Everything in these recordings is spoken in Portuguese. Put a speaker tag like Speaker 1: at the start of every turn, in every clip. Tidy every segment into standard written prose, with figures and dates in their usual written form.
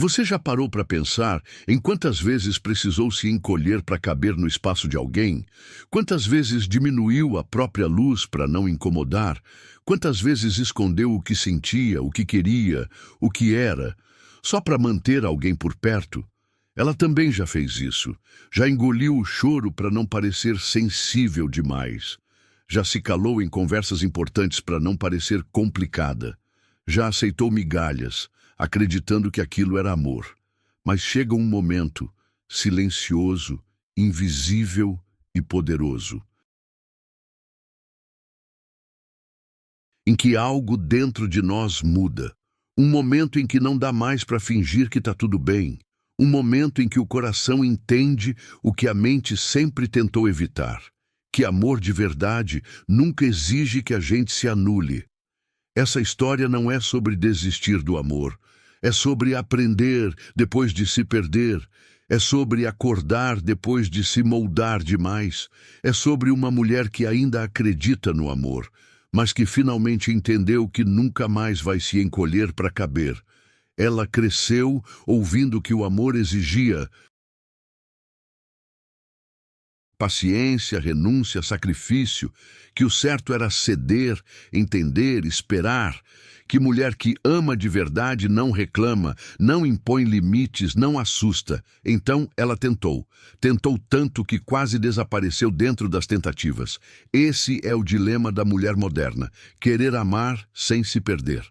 Speaker 1: Você já parou para pensar em quantas vezes precisou se encolher para caber no espaço de alguém? Quantas vezes diminuiu a própria luz para não incomodar? Quantas vezes escondeu o que sentia, o que queria, o que era, só para manter alguém por perto? Ela também já fez isso. Já engoliu o choro para não parecer sensível demais. Já se calou em conversas importantes para não parecer complicada. Já aceitou migalhas, acreditando que aquilo era amor. Mas chega um momento silencioso, invisível e poderoso, em que algo dentro de nós muda. Um momento em que não dá mais para fingir que está tudo bem. Um momento em que o coração entende o que a mente sempre tentou evitar. Que amor de verdade nunca exige que a gente se anule. Essa história não é sobre desistir do amor. É sobre aprender depois de se perder. É sobre acordar depois de se moldar demais. É sobre uma mulher que ainda acredita no amor, mas que finalmente entendeu que nunca mais vai se encolher para caber. Ela cresceu ouvindo que o amor exigia paciência, renúncia, sacrifício, que o certo era ceder, entender, esperar, que mulher que ama de verdade não reclama, não impõe limites, não assusta. Então ela tentou. Tentou tanto que quase desapareceu dentro das tentativas. Esse é o dilema da mulher moderna: querer amar sem se perder.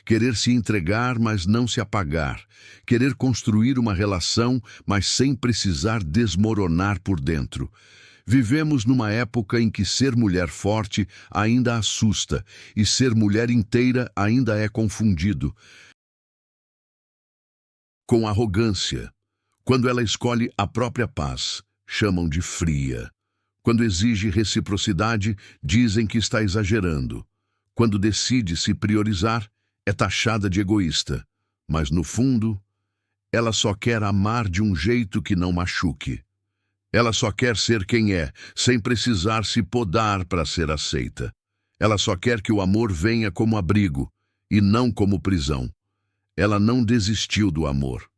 Speaker 1: Querer se entregar, mas não se apagar. Querer construir uma relação, mas sem precisar desmoronar por dentro. Vivemos numa época em que ser mulher forte ainda assusta e ser mulher inteira ainda é confundido com arrogância. Quando ela escolhe a própria paz, chamam de fria. Quando exige reciprocidade, dizem que está exagerando. Quando decide se priorizar, é taxada de egoísta. Mas, no fundo, ela só quer amar de um jeito que não machuque. Ela só quer ser quem é, sem precisar se podar para ser aceita. Ela só quer que o amor venha como abrigo e não como prisão. Ela não desistiu do amor.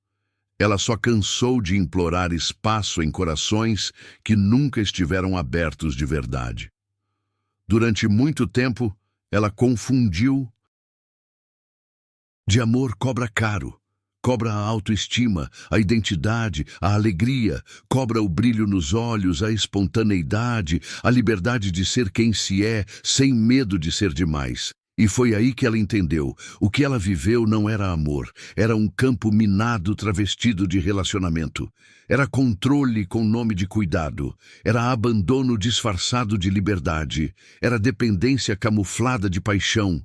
Speaker 1: Ela só cansou de implorar espaço em corações que nunca estiveram abertos de verdade. Durante muito tempo, ela confundiu. De amor cobra caro. Cobra a autoestima, a identidade, a alegria, cobra o brilho nos olhos, a espontaneidade, a liberdade de ser quem se é, sem medo de ser demais. E foi aí que ela entendeu: o que ela viveu não era amor, era um campo minado travestido de relacionamento. Era controle com nome de cuidado, era abandono disfarçado de liberdade, era dependência camuflada de paixão.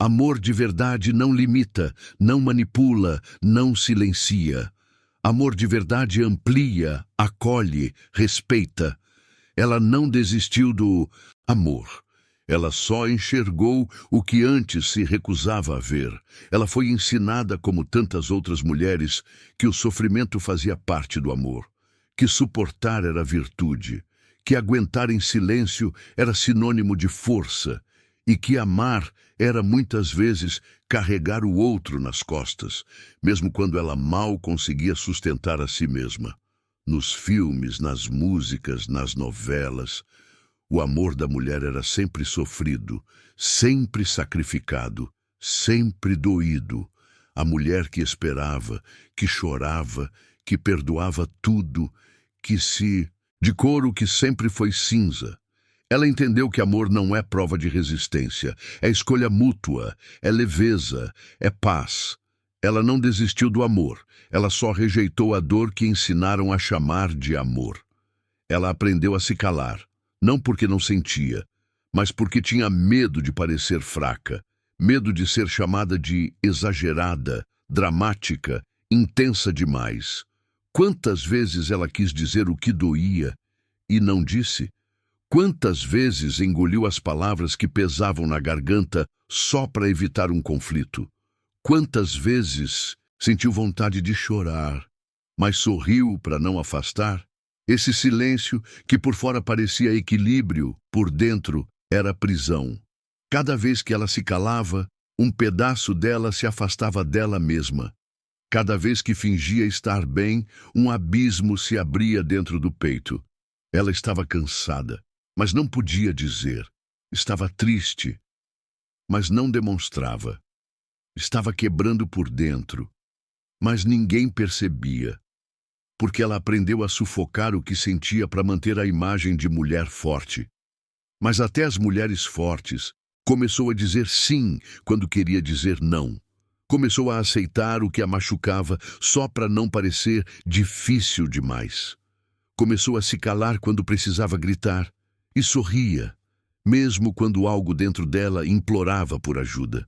Speaker 1: Amor de verdade não limita, não manipula, não silencia. Amor de verdade amplia, acolhe, respeita. Ela não desistiu do amor. Ela só enxergou o que antes se recusava a ver. Ela foi ensinada, como tantas outras mulheres, que o sofrimento fazia parte do amor, que suportar era virtude, que aguentar em silêncio era sinônimo de força, e que amar era muitas vezes carregar o outro nas costas, mesmo quando ela mal conseguia sustentar a si mesma. Nos filmes, nas músicas, nas novelas, o amor da mulher era sempre sofrido, sempre sacrificado, sempre doído. A mulher que esperava, que chorava, que perdoava tudo, de couro que sempre foi cinza. Ela entendeu que amor não é prova de resistência, é escolha mútua, é leveza, é paz. Ela não desistiu do amor, ela só rejeitou a dor que ensinaram a chamar de amor. Ela aprendeu a se calar, não porque não sentia, mas porque tinha medo de parecer fraca, medo de ser chamada de exagerada, dramática, intensa demais. Quantas vezes ela quis dizer o que doía e não disse? Quantas vezes engoliu as palavras que pesavam na garganta só para evitar um conflito? Quantas vezes sentiu vontade de chorar, mas sorriu para não afastar? Esse silêncio, que por fora parecia equilíbrio, por dentro era prisão. Cada vez que ela se calava, um pedaço dela se afastava dela mesma. Cada vez que fingia estar bem, um abismo se abria dentro do peito. Ela estava cansada, mas não podia dizer. Estava triste, mas não demonstrava. Estava quebrando por dentro, mas ninguém percebia, porque ela aprendeu a sufocar o que sentia para manter a imagem de mulher forte. Mas até as mulheres fortes começou a dizer sim quando queria dizer não. Começou a aceitar o que a machucava só para não parecer difícil demais. Começou a se calar quando precisava gritar e sorria, mesmo quando algo dentro dela implorava por ajuda.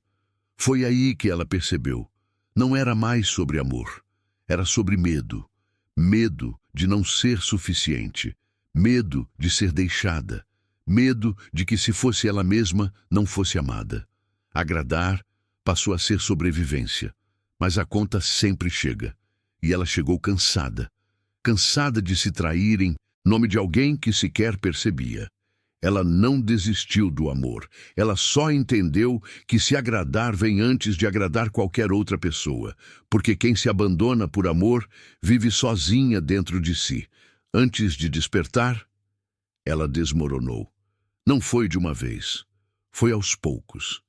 Speaker 1: Foi aí que ela percebeu. Não era mais sobre amor, era sobre medo. Medo de não ser suficiente, medo de ser deixada, medo de que, se fosse ela mesma, não fosse amada. Agradar passou a ser sobrevivência, mas a conta sempre chega. E ela chegou cansada, cansada de se trair em nome de alguém que sequer percebia. Ela não desistiu do amor, ela só entendeu que se agradar vem antes de agradar qualquer outra pessoa, porque quem se abandona por amor vive sozinha dentro de si. Antes de despertar, ela desmoronou. Não foi de uma vez, foi aos poucos.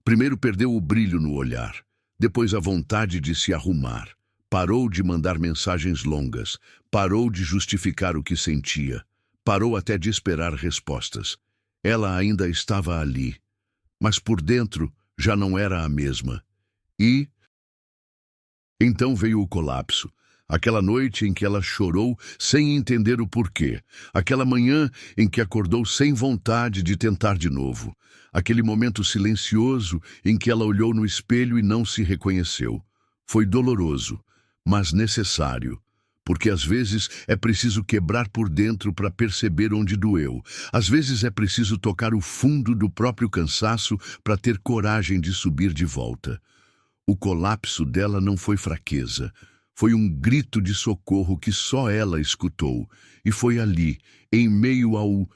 Speaker 1: Primeiro perdeu o brilho no olhar, depois a vontade de se arrumar. Parou de mandar mensagens longas, parou de justificar o que sentia. Parou até de esperar respostas. Ela ainda estava ali, mas por dentro já não era a mesma. E então veio o colapso. Aquela noite em que ela chorou sem entender o porquê. Aquela manhã em que acordou sem vontade de tentar de novo. Aquele momento silencioso em que ela olhou no espelho e não se reconheceu. Foi doloroso, mas necessário. Porque às vezes é preciso quebrar por dentro para perceber onde doeu. Às vezes é preciso tocar o fundo do próprio cansaço para ter coragem de subir de volta. O colapso dela não foi fraqueza. Foi um grito de socorro que só ela escutou. E foi ali, em meio ao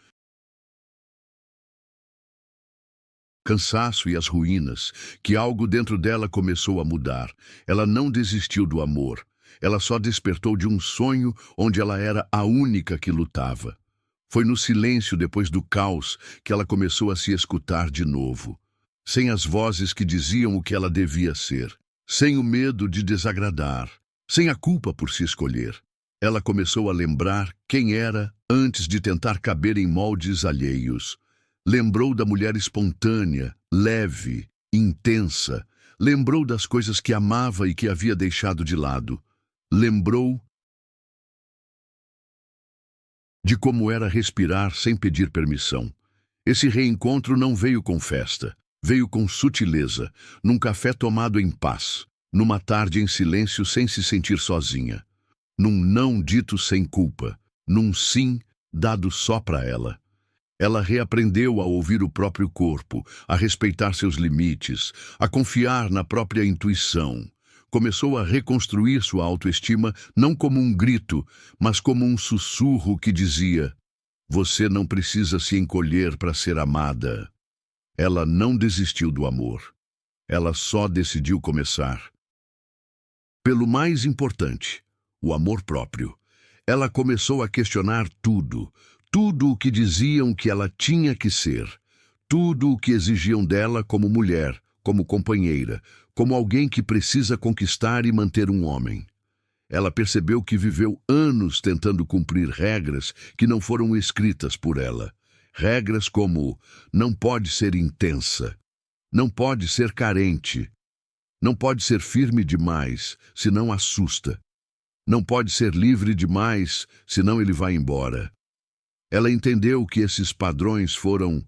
Speaker 1: cansaço e as ruínas, que algo dentro dela começou a mudar. Ela não desistiu do amor. Ela só despertou de um sonho onde ela era a única que lutava. Foi no silêncio depois do caos que ela começou a se escutar de novo. Sem as vozes que diziam o que ela devia ser. Sem o medo de desagradar. Sem a culpa por se escolher. Ela começou a lembrar quem era antes de tentar caber em moldes alheios. Lembrou da mulher espontânea, leve, intensa. Lembrou das coisas que amava e que havia deixado de lado. Lembrou de como era respirar sem pedir permissão. Esse reencontro não veio com festa, veio com sutileza, num café tomado em paz, numa tarde em silêncio sem se sentir sozinha, num não dito sem culpa, num sim dado só para ela. Ela reaprendeu a ouvir o próprio corpo, a respeitar seus limites, a confiar na própria intuição. Começou a reconstruir sua autoestima não como um grito, mas como um sussurro que dizia: você não precisa se encolher para ser amada. Ela não desistiu do amor. Ela só decidiu começar. Pelo mais importante, o amor próprio. Ela começou a questionar tudo, tudo o que diziam que ela tinha que ser, tudo o que exigiam dela como mulher, como companheira, como alguém que precisa conquistar e manter um homem. Ela percebeu que viveu anos tentando cumprir regras que não foram escritas por ela. Regras como: não pode ser intensa, não pode ser carente, não pode ser firme demais, senão assusta, não pode ser livre demais, senão ele vai embora. Ela entendeu que esses padrões foram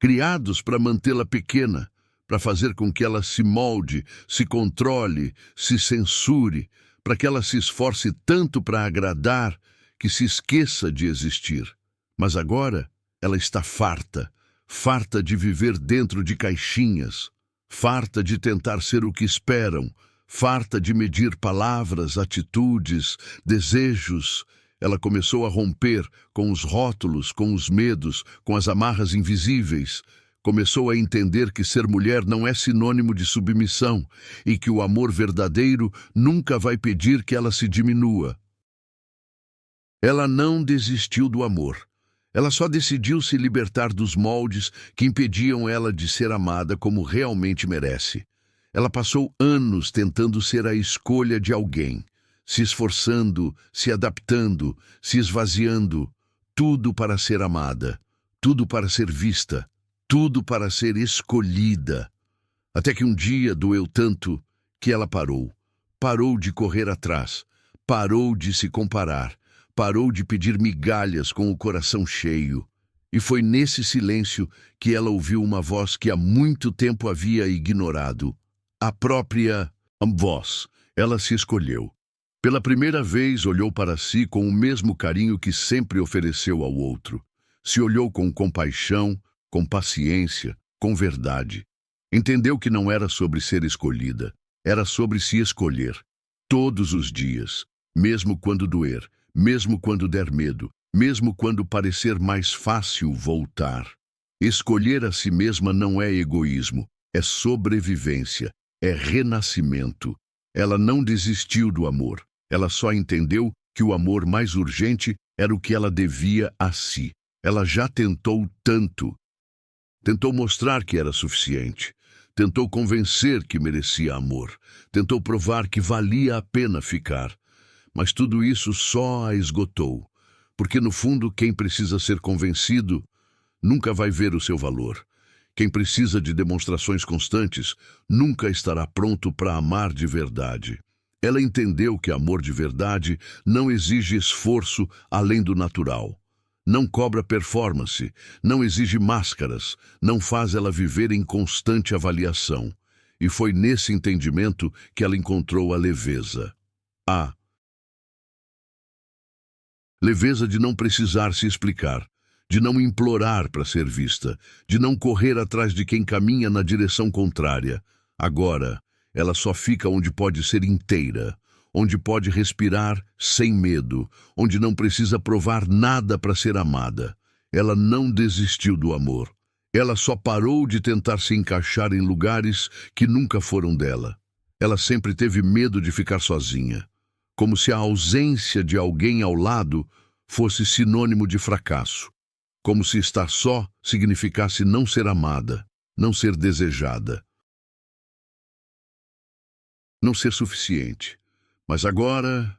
Speaker 1: criados para mantê-la pequena, para fazer com que ela se molde, se controle, se censure, para que ela se esforce tanto para agradar que se esqueça de existir. Mas agora ela está farta, farta de viver dentro de caixinhas, farta de tentar ser o que esperam, farta de medir palavras, atitudes, desejos. Ela começou a romper com os rótulos, com os medos, com as amarras invisíveis. Começou a entender que ser mulher não é sinônimo de submissão e que o amor verdadeiro nunca vai pedir que ela se diminua. Ela não desistiu do amor. Ela só decidiu se libertar dos moldes que impediam ela de ser amada como realmente merece. Ela passou anos tentando ser a escolha de alguém, se esforçando, se adaptando, se esvaziando, tudo para ser amada, tudo para ser vista, tudo para ser escolhida. Até que um dia doeu tanto que ela parou. Parou de correr atrás, parou de se comparar, parou de pedir migalhas com o coração cheio. E foi nesse silêncio que ela ouviu uma voz que há muito tempo havia ignorado. A própria voz. Ela se escolheu. Pela primeira vez olhou para si com o mesmo carinho que sempre ofereceu ao outro. Se olhou com compaixão, com paciência, com verdade. Entendeu que não era sobre ser escolhida, era sobre se escolher. Todos os dias, mesmo quando doer, mesmo quando der medo, mesmo quando parecer mais fácil voltar. Escolher a si mesma não é egoísmo, é sobrevivência, é renascimento. Ela não desistiu do amor, ela só entendeu que o amor mais urgente era o que ela devia a si. Ela já tentou tanto. Tentou mostrar que era suficiente. Tentou convencer que merecia amor. Tentou provar que valia a pena ficar. Mas tudo isso só a esgotou. Porque, no fundo, quem precisa ser convencido nunca vai ver o seu valor. Quem precisa de demonstrações constantes nunca estará pronto para amar de verdade. Ela entendeu que amor de verdade não exige esforço além do natural. Não cobra performance, não exige máscaras, não faz ela viver em constante avaliação. E foi nesse entendimento que ela encontrou a leveza. A leveza de não precisar se explicar, de não implorar para ser vista, de não correr atrás de quem caminha na direção contrária. Agora, ela só fica onde pode ser inteira, onde pode respirar sem medo, onde não precisa provar nada para ser amada. Ela não desistiu do amor. Ela só parou de tentar se encaixar em lugares que nunca foram dela. Ela sempre teve medo de ficar sozinha, como se a ausência de alguém ao lado fosse sinônimo de fracasso, como se estar só significasse não ser amada, não ser desejada, não ser suficiente. Mas agora,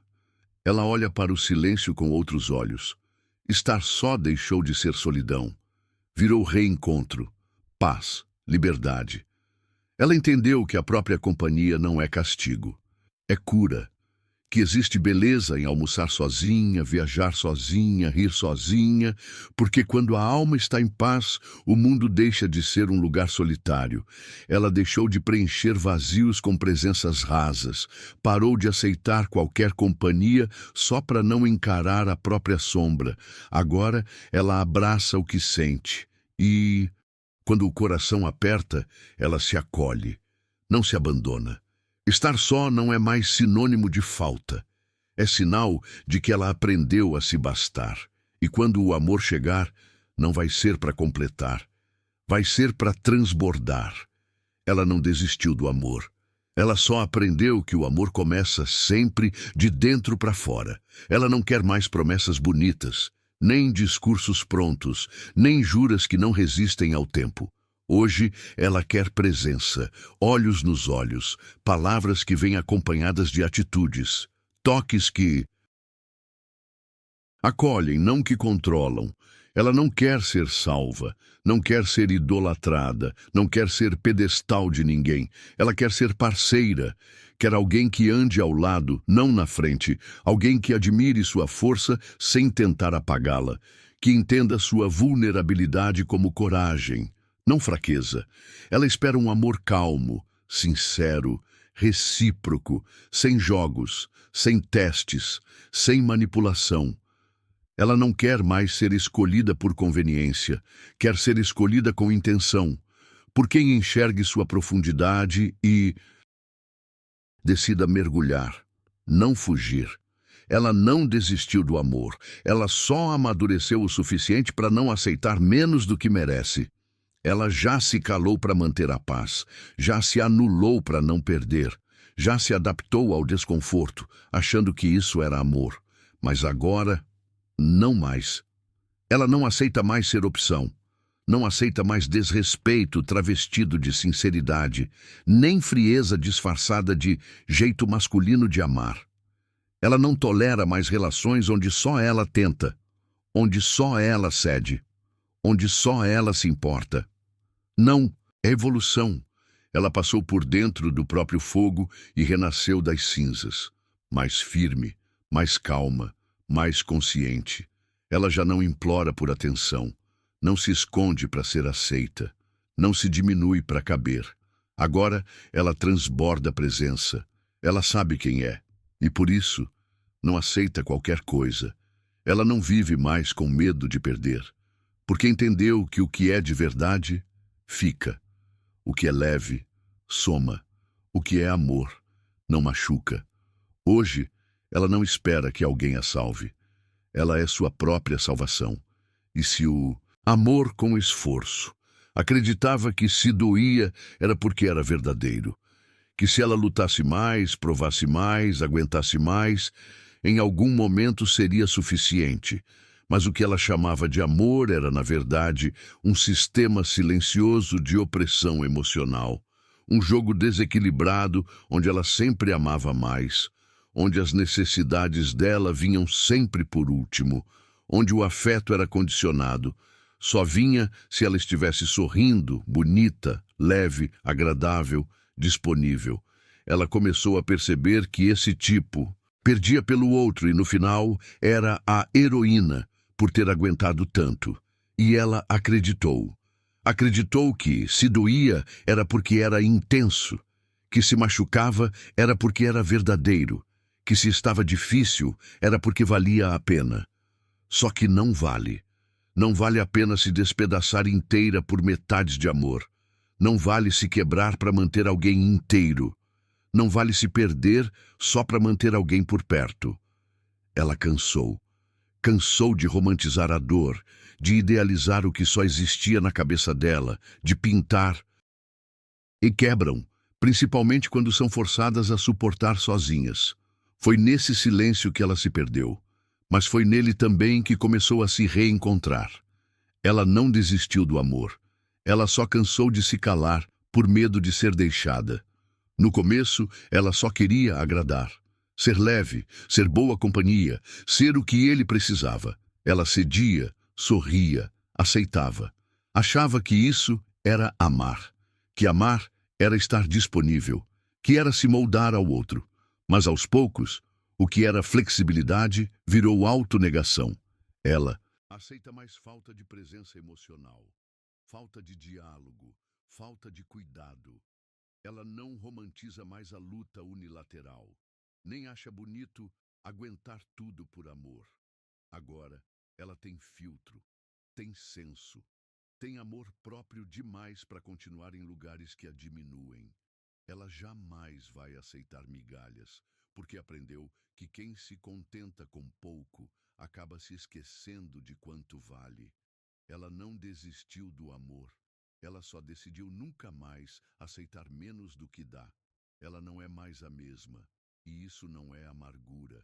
Speaker 1: ela olha para o silêncio com outros olhos. Estar só deixou de ser solidão. Virou reencontro, paz, liberdade. Ela entendeu que a própria companhia não é castigo, é cura. Que existe beleza em almoçar sozinha, viajar sozinha, rir sozinha, porque quando a alma está em paz, o mundo deixa de ser um lugar solitário. Ela deixou de preencher vazios com presenças rasas, parou de aceitar qualquer companhia só para não encarar a própria sombra. Agora ela abraça o que sente e, quando o coração aperta, ela se acolhe, não se abandona. Estar só não é mais sinônimo de falta. É sinal de que ela aprendeu a se bastar. E quando o amor chegar, não vai ser para completar. Vai ser para transbordar. Ela não desistiu do amor. Ela só aprendeu que o amor começa sempre de dentro para fora. Ela não quer mais promessas bonitas, nem discursos prontos, nem juras que não resistem ao tempo. Hoje, ela quer presença, olhos nos olhos, palavras que vêm acompanhadas de atitudes, toques que acolhem, não que controlam. Ela não quer ser salva, não quer ser idolatrada, não quer ser pedestal de ninguém. Ela quer ser parceira, quer alguém que ande ao lado, não na frente, alguém que admire sua força sem tentar apagá-la, que entenda sua vulnerabilidade como coragem, não fraqueza. Ela espera um amor calmo, sincero, recíproco, sem jogos, sem testes, sem manipulação. Ela não quer mais ser escolhida por conveniência, quer ser escolhida com intenção, por quem enxergue sua profundidade e decida mergulhar, não fugir. Ela não desistiu do amor, ela só amadureceu o suficiente para não aceitar menos do que merece. Ela já se calou para manter a paz, já se anulou para não perder, já se adaptou ao desconforto, achando que isso era amor. Mas agora, não mais. Ela não aceita mais ser opção. Não aceita mais desrespeito travestido de sinceridade, nem frieza disfarçada de jeito masculino de amar. Ela não tolera mais relações onde só ela tenta, onde só ela cede, onde só ela se importa. Não, é evolução. Ela passou por dentro do próprio fogo e renasceu das cinzas. Mais firme, mais calma, mais consciente. Ela já não implora por atenção. Não se esconde para ser aceita. Não se diminui para caber. Agora ela transborda a presença. Ela sabe quem é. E por isso, não aceita qualquer coisa. Ela não vive mais com medo de perder. Porque entendeu que o que é de verdade, fica. O que é leve, soma. O que é amor, não machuca. Hoje, ela não espera que alguém a salve. Ela é sua própria salvação. E se o amor com esforço acreditava que se doía era porque era verdadeiro, que se ela lutasse mais, provasse mais, aguentasse mais, em algum momento seria suficiente. Mas o que ela chamava de amor era, na verdade, um sistema silencioso de opressão emocional. Um jogo desequilibrado onde ela sempre amava mais, onde as necessidades dela vinham sempre por último, onde o afeto era condicionado. Só vinha se ela estivesse sorrindo, bonita, leve, agradável, disponível. Ela começou a perceber que esse tipo perdia pelo outro e, no final, era a heroína por ter aguentado tanto. E ela acreditou. Acreditou que, se doía, era porque era intenso, que se machucava era porque era verdadeiro, que se estava difícil era porque valia a pena. Só que não vale. Não vale a pena se despedaçar inteira por metades de amor. Não vale se quebrar para manter alguém inteiro. Não vale se perder só para manter alguém por perto. Ela cansou. Cansou de romantizar a dor, de idealizar o que só existia na cabeça dela, de pintar. E quebram, principalmente quando são forçadas a suportar sozinhas. Foi nesse silêncio que ela se perdeu, mas foi nele também que começou a se reencontrar. Ela não desistiu do amor. Ela só cansou de se calar por medo de ser deixada. No começo, ela só queria agradar. Ser leve, ser boa companhia, ser o que ele precisava. Ela cedia, sorria, aceitava. Achava que isso era amar. Que amar era estar disponível. Que era se moldar ao outro. Mas aos poucos, o que era flexibilidade virou autonegação. Ela aceita mais falta de presença emocional, falta de diálogo, falta de cuidado. Ela não romantiza mais a luta unilateral, nem acha bonito aguentar tudo por amor. Agora, ela tem filtro, tem senso, tem amor próprio demais para continuar em lugares que a diminuem. Ela jamais vai aceitar migalhas, porque aprendeu que quem se contenta com pouco acaba se esquecendo de quanto vale. Ela não desistiu do amor. Ela só decidiu nunca mais aceitar menos do que dá. Ela não é mais a mesma, e isso não é amargura.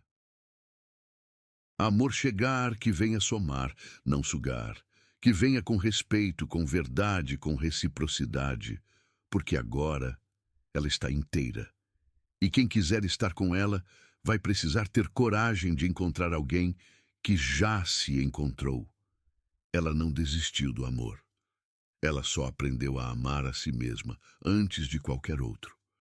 Speaker 1: Amor chegar que venha somar, não sugar. Que venha com respeito, com verdade, com reciprocidade. Porque agora ela está inteira. E quem quiser estar com ela vai precisar ter coragem de encontrar alguém que já se encontrou. Ela não desistiu do amor. Ela só aprendeu a amar a si mesma antes de qualquer outro.